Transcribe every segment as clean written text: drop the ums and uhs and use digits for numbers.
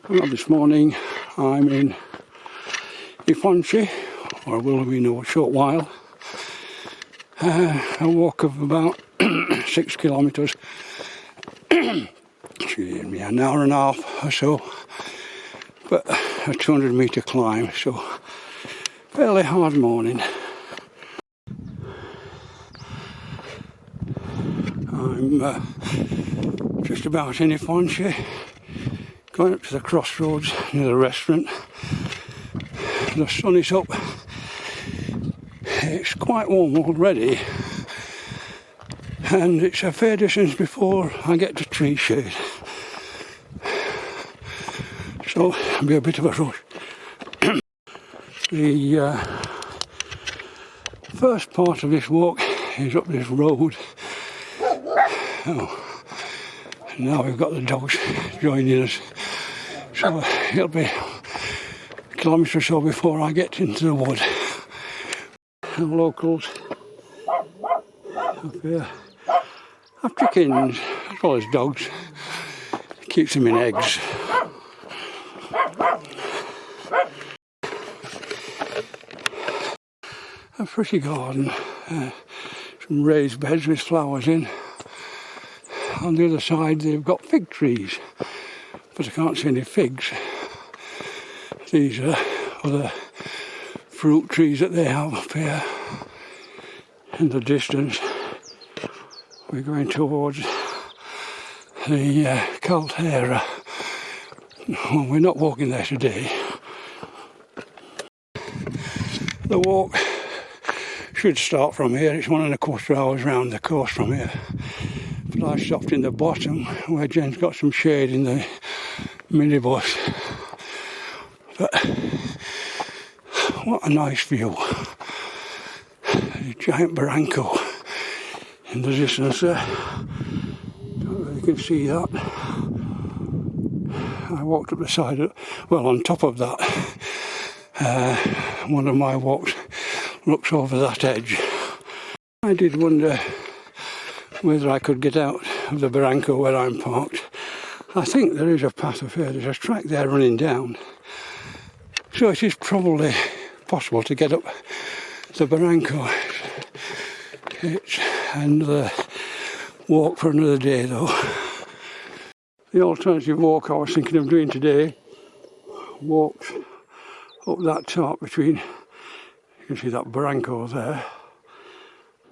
Well, this morning I'm in Ifonche, or will be in a short while. A walk of about 6 kilometres, excuse me, an hour and a half or so, but a 200 metre climb, so fairly hard morning. I'm just about in Ifonche, going up to the crossroads near the restaurant. The sun is up. It's quite warm already, and it's a fair distance before I get to tree shade, so it'll be a bit of a rush. The first part of this walk is up this road. Oh, now we've got the dogs joining us, so it'll be a kilometre or so before I get into the wood. The locals up here have chickens as well as dogs. It keeps them in eggs. A pretty garden, some raised beds with flowers in. On the other side they've got fig trees, but I can't see any figs. These are other fruit trees that they have up here. In the distance we're going towards the Caldera. Well, we're not walking there today. The walk should start from here. It's 1.25 hours round the coast from here, but I stopped in the bottom where Jen's got some shade in the minibus. But what a nice view. A giant barranco in the distance there. Don't know if you can see that. I walked up the side of, well, on top of that. One of my walks looks over that edge. I did wonder whether I could get out of the barranco where I'm parked. I think there is a path of here. There's a track there running down. So it is probably possible to get up the barranco. It's another walk for another day though. The alternative walk I was thinking of doing today walks up that top between, you can see that barranco there,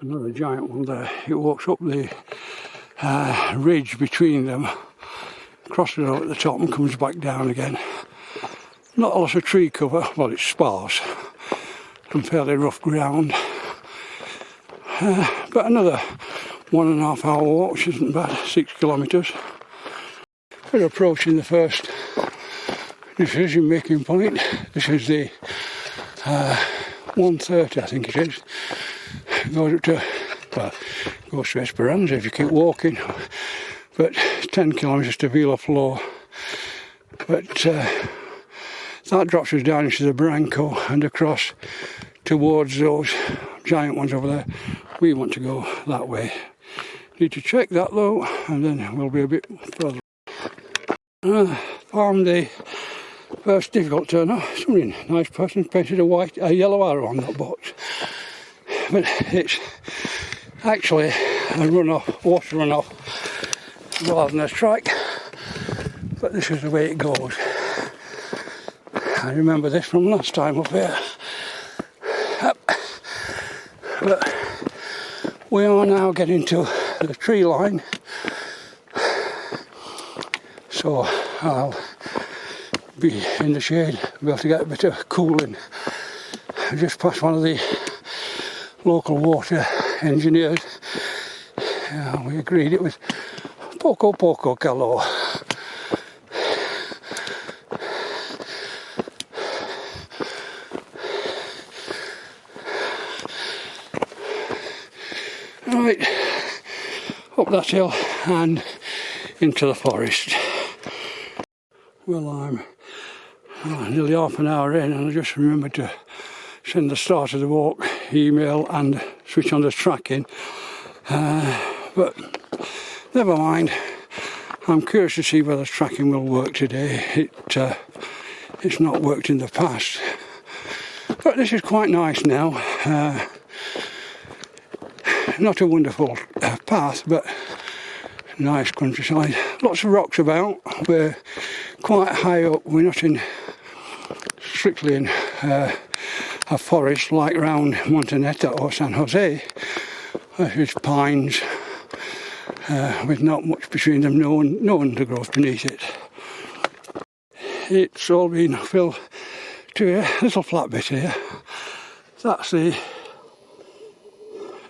another giant one there. It walks up the ridge between them, crosses over at the top and comes back down again. Not a lot of tree cover, well, it's sparse, some fairly rough ground, but another 1.5 hour walk, which isn't bad, 6 kilometres. We're approaching the first decision making point. This is the 1:30, I think it is. It goes up to, well, it goes to Esperanza if you keep walking, but 10 kilometres to Vila Flor. But that drops us down into the barranco and across towards those giant ones over there. We want to go that way. Need to check that though, and then we'll be a bit further. Found the first difficult turn off. Somebody, nice person, painted a yellow arrow on that box. But it's actually a runoff, water runoff, rather than a track. But this is the way it goes. I remember this from last time up here. But we are now getting to the tree line, so I'll be in the shade, be able to get a bit of cooling. I just passed one of the local water engineers. We agreed it was poco calor. Right, up that hill and into the forest. Well, I'm nearly half an hour in, and I just remembered to send the start of the walk email and switch on the tracking. But never mind, I'm curious to see whether tracking will work today. It's not worked in the past. But this is quite nice now. Not a wonderful path, but nice countryside. Lots of rocks about. We're quite high up. We're not strictly in a forest like around Montanetta or San Jose. There's pines with not much between them, no undergrowth beneath it. It's all been filled to a little flat bit here. That's the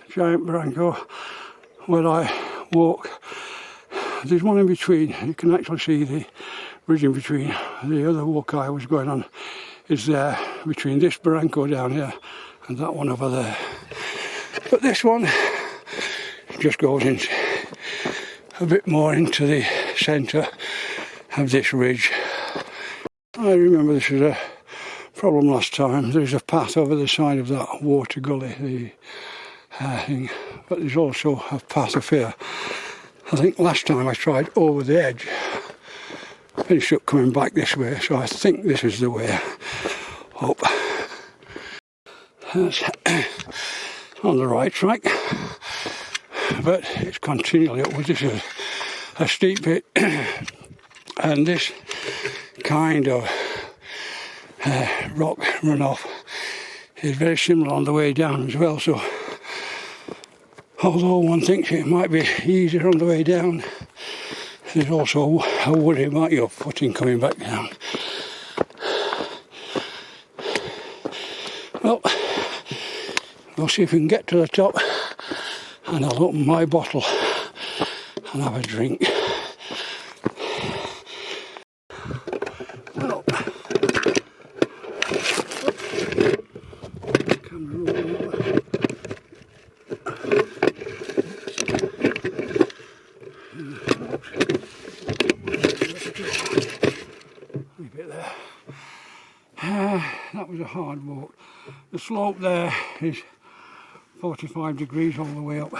giant barranco where I walk. There's one in between. You can actually see the bridge in between. The other walk I was going on is there between this barranco down here and that one over there. But this one just goes in a bit more into the centre of this ridge. I remember this was a problem last time. There's a path over the side of that water gully, the thing, but there's also a path of here. I think last time I tried over the edge, finished up coming back this way, so I think this is the way up. That's on the right track, but it's continually upwards. This is a steep bit, and this kind of rock runoff is very similar on the way down as well, so although one thinks it might be easier on the way down, there's also a worry about your footing coming back down. Well, we'll see if we can get to the top, and I'll open my bottle and have a drink. Well, camera over. That was a hard walk. The slope there is 45 degrees all the way up.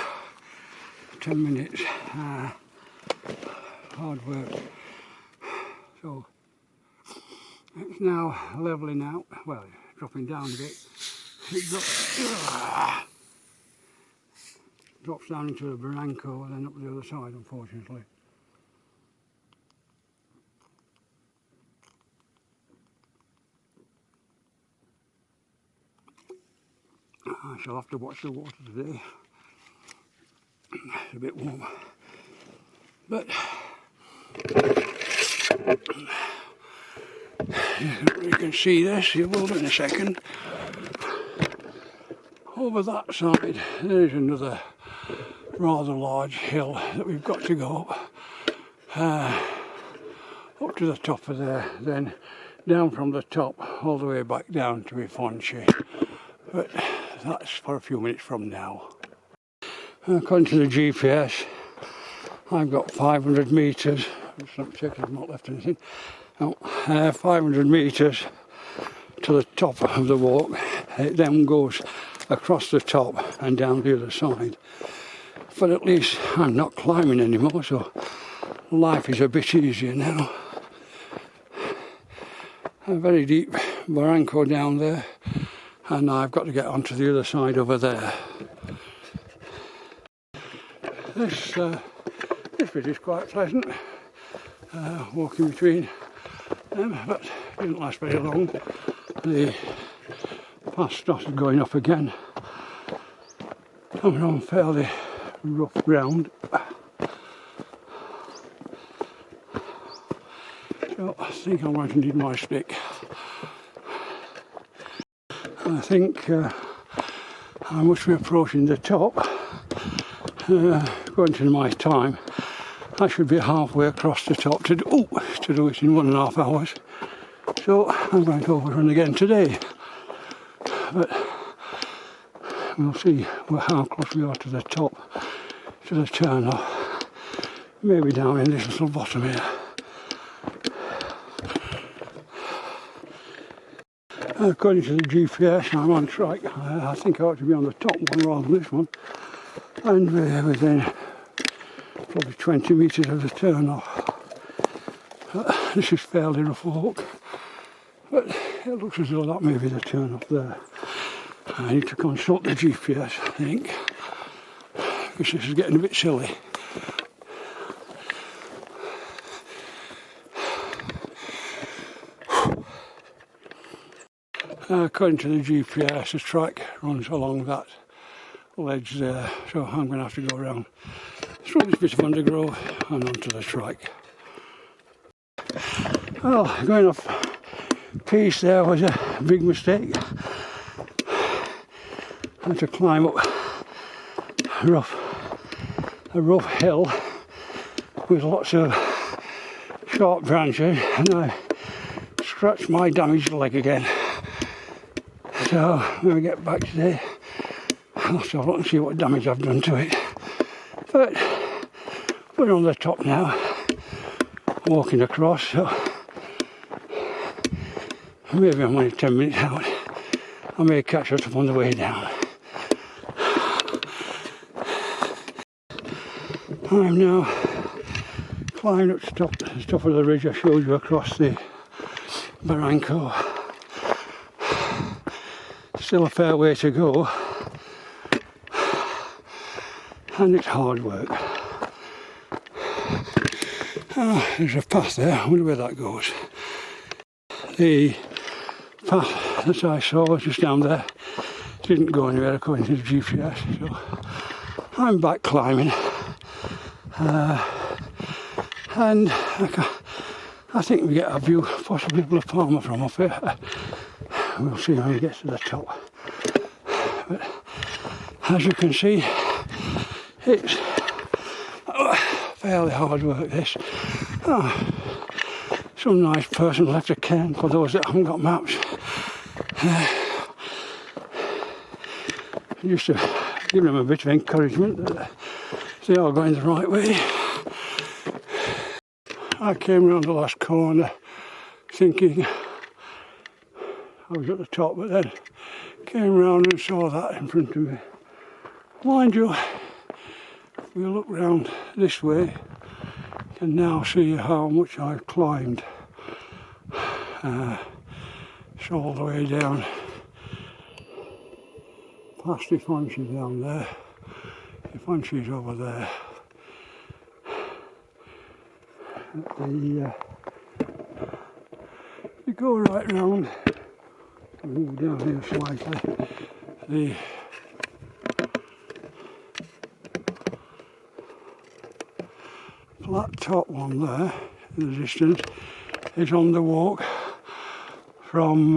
10 minutes. Hard work. So it's now levelling out. Well, dropping down a bit. It drops down into the barranco and then up the other side, unfortunately. I shall have to watch the water today. It's a bit warm. But you can see this, you will in a second. Over that side there is another rather large hill that we've got to go up to the top of there, then down from the top all the way back down to Ifonche. But that's for a few minutes from now. According to the GPS, I've got 500 metres. Let's not check I've not left anything. No, 500 metres to the top of the walk. It then goes across the top and down the other side. But at least I'm not climbing anymore, so life is a bit easier now. A very deep barranco down there, and I've got to get onto the other side over there. This bit is quite pleasant, walking between them, but it didn't last very long. The path started going up again. I'm on fairly rough ground. So I think I'm going to need my stick. I think I must be approaching the top. According to my time, I should be halfway across the top to do it in 1.5 hours. So I'm going to overrun again today. But we'll see how close we are to the top, to the turn off. Maybe down in this little bottom here. According to the GPS, I'm on track. I think I ought to be on the top one rather than this one. And we're within probably 20 metres of the turn off. This is fairly rough walk, but it looks as though that may be the turn up there. I need to consult the GPS, I think, because this is getting a bit silly. According to the GPS, the track runs along that ledge there, so I'm going to have to go around through this bit of undergrowth and onto the track. Well, going off piece there was a big mistake. I had to climb up a rough hill with lots of sharp branches, and I scratched my damaged leg again. So when we get back today, I'll have to have a look and see what damage I've done to it. But we're on the top now, walking across, so maybe I'm only 10 minutes out. I may catch us up on the way down. I'm now climbing up to the top of the ridge I showed you across the Barranco. Still a fair way to go, and it's hard work. Oh, there's a path there, I wonder where that goes. The path that I saw just down there didn't go anywhere according to the GPS, so I'm back climbing. And I think we get a view, possibly of La Palma from up here. We'll see when we get to the top. But as you can see, it's fairly hard work this. Some nice person left a cairn for those that haven't got maps. Just to give them a bit of encouragement that they are going the right way. I came round the last corner thinking I was at the top, but then came round and saw that in front of me. Mind you, if we look round this way, you can now see how much I've climbed. It's all the way down past Ifonche down there. Ifonche's over there. You go right round, move down here slightly. The flat top one there in the distance is on the walk from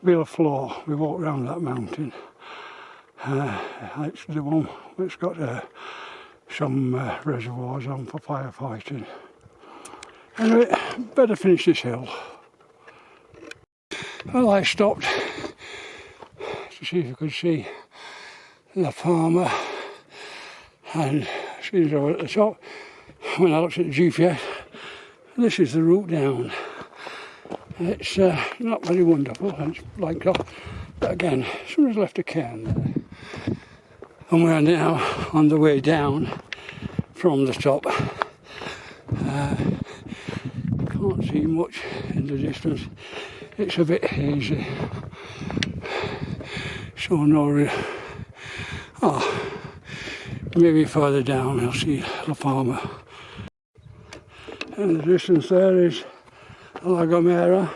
Villaflor. We walk round that mountain. It's the one that's got some reservoirs on for firefighting. Anyway, better finish this hill. Well, I stopped to see if I could see La Palma, and as soon as I was at the top, when I looked at the GPS, this is the route down. It's not very wonderful, it's like that, but again, someone's left a cairn there. And we're now on the way down from the top. Can't see much in the distance. It's a bit hazy. So maybe further down I'll see La Palma. In the distance there is La Gomera.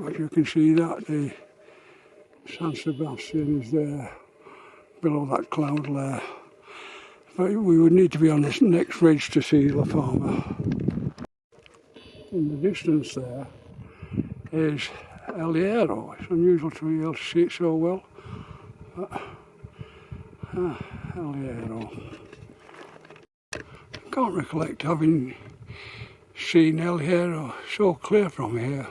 But you can see that the San Sebastian is there below that cloud layer. But we would need to be on this next ridge to see La Palma. In the distance there is El Hierro. It's unusual to be able to see it so well. El Hierro. I can't recollect having seen El Hierro so clear from here.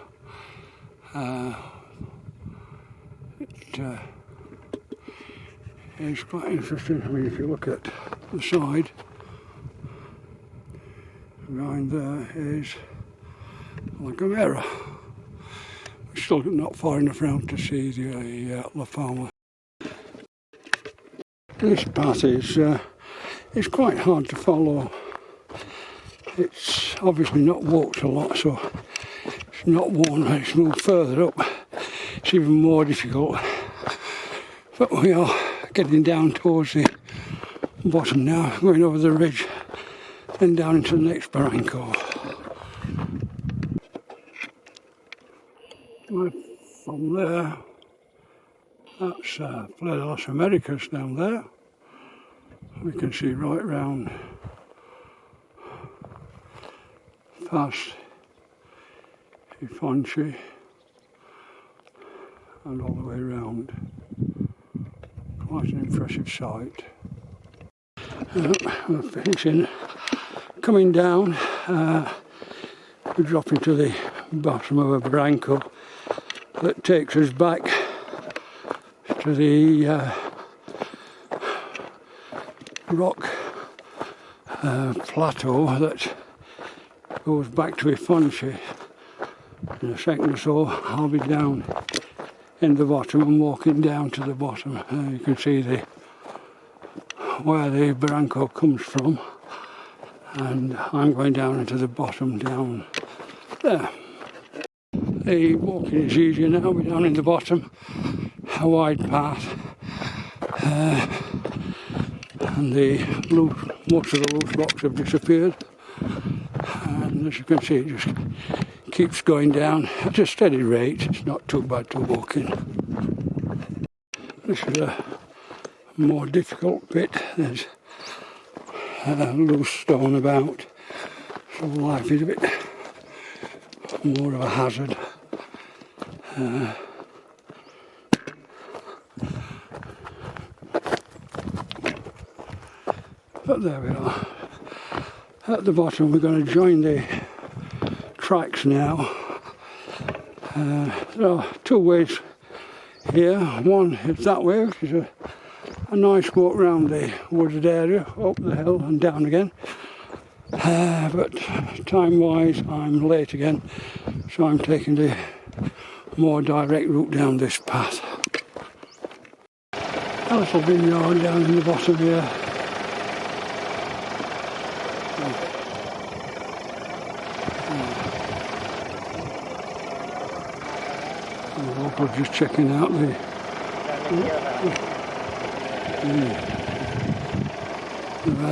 It's quite interesting. I mean, if you look at the side, behind there is La Gomera. We're still not far enough round to see the La Palma. This path is quite hard to follow. It's obviously not walked a lot, so it's not worn. When it's moved further up, it's even more difficult. But we are getting down towards the bottom now, going over the ridge and down into the next barranco. From there, that's Playa de las Americas down there. We can see right round past Ifonche and all the way round. Quite an impressive sight. We're finishing, coming down, we drop into the bottom of a barranco that takes us back to the rock plateau that goes back to Ifonche. In a second or so I'll be down in the bottom and walking down to the bottom. You can see where the barranco comes from, and I'm going down into the bottom down there. The walking is easier now. We're down in the bottom, a wide path, and most of the loose rocks have disappeared, and as you can see it just keeps going down at a steady rate. It's not too bad to walk in. This is a more difficult bit. There's loose stone about, so life is a bit more of a hazard. But there we are. At the bottom we're going to join the tracks now. There are two ways here. One is that way, which is a nice walk round the wooded area, up the hill and down again. But time wise I'm late again, so I'm taking the more direct route down this path. A little vineyard down in the bottom here. The locals just checking out where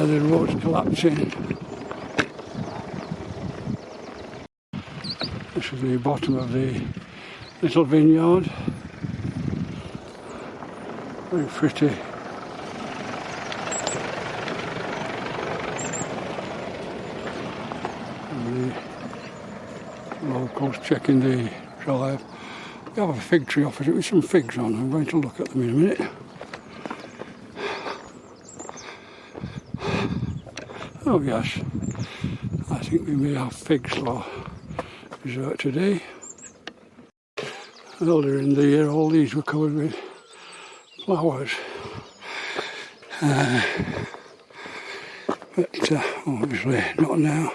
the road's collapsing. This is the bottom of the little vineyard. Very pretty. And the locals checking the drive. We have a fig tree opposite with some figs on. I'm going to look at them in a minute. Oh yes, I think we may have figs for dessert today. Earlier in the year all these were covered with flowers. But obviously not now.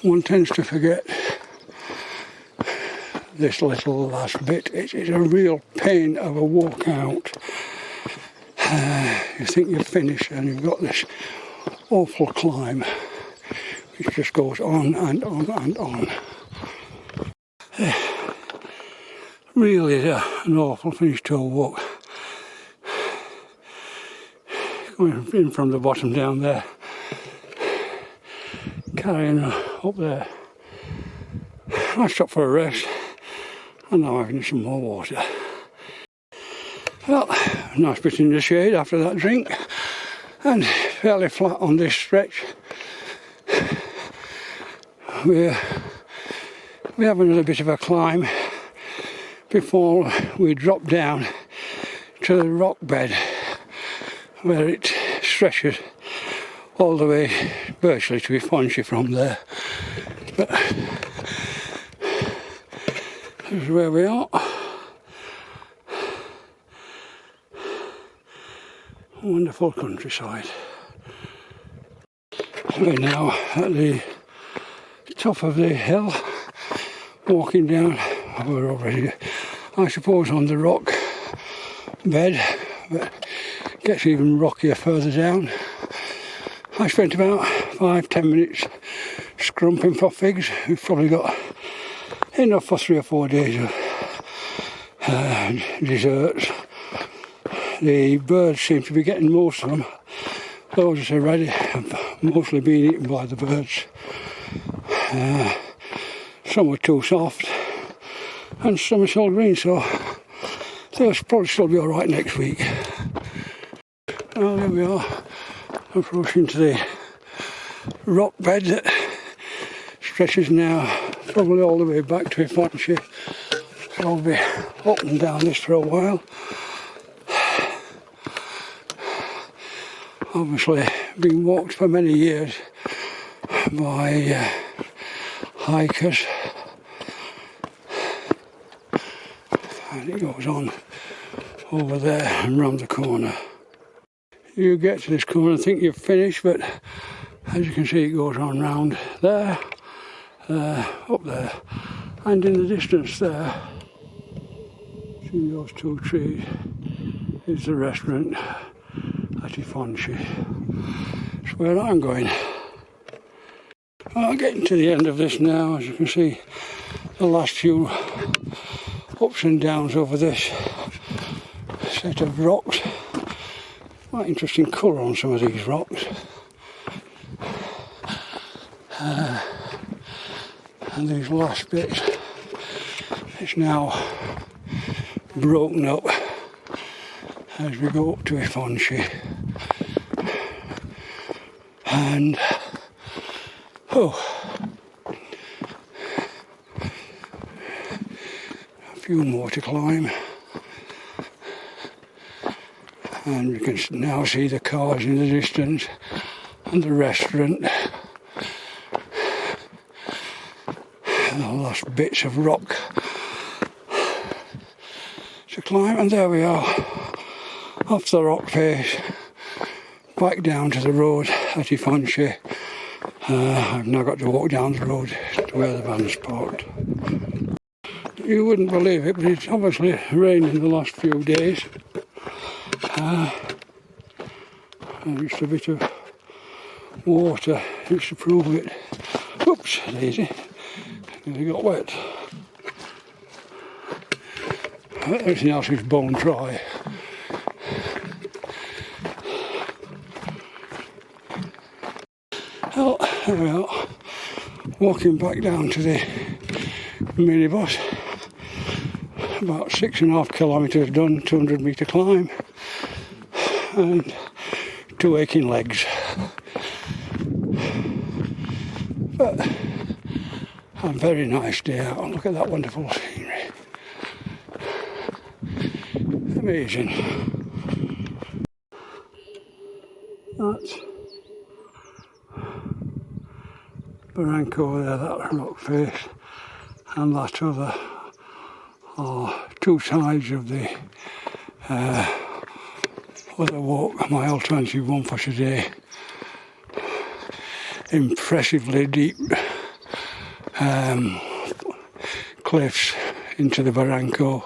One tends to forget this little last bit. It's a real pain of a walk out. You think you're finished and you've got this awful climb which just goes on and on and on. Really an awful finish to a walk. Going in from the bottom down there, carrying up there. I stopped for a rest and now I'm having some more water. Well, nice bit in the shade after that drink, and fairly flat on this stretch. We have another bit of a climb before we drop down to the rock bed where it stretches all the way virtually to Ifonche from there. But this is where we are. Wonderful countryside. We're now at the top of the hill, walking down. We're already, I suppose, on the rock bed, but gets even rockier further down. I spent about 5-10 minutes scrumping for figs. We've probably got enough for 3 or 4 days of desserts. The birds seem to be getting most of them. Those that are ready have mostly been eaten by the birds. Some were too soft and some are still green, so they'll probably still be alright next week. Well, there we are, approaching to the rock bed that stretches now probably all the way back to Ifonche. So I'll be up and down this for a while. Obviously been walked for many years by hikers, and it goes on over there and round the corner. You get to this corner and think you've finished, but as you can see it goes on round there, up there, and in the distance there, see those 2 trees, is the restaurant at Ifonche. That's where I'm going. Well, I'm getting to the end of this now. As you can see, the last few ups and downs over this set of rocks. Quite interesting colour on some of these rocks. And these last bits, it's now broken up as we go up to Ifonche. And a few more to climb, and we can now see the cars in the distance and the restaurant and the last bits of rock to climb. And there we are, off the rock face, back down to the road at Ifonche. I've now got to walk down the road to where the van's parked. You wouldn't believe it, but it's obviously rained in the last few days. And just a bit of water just to prove it. Oops, daisy. Nearly got wet. Everything else is bone dry. Well, there we are, walking back down to the minibus. About 6.5 kilometres done, 200 metre climb, and 2 aching legs. But a very nice day out. Look at that wonderful scenery. Amazing. That's Barranco there, that rock face, and that other are 2 sides of the other walk, mile 21 for today. Impressively deep cliffs into the Barranco.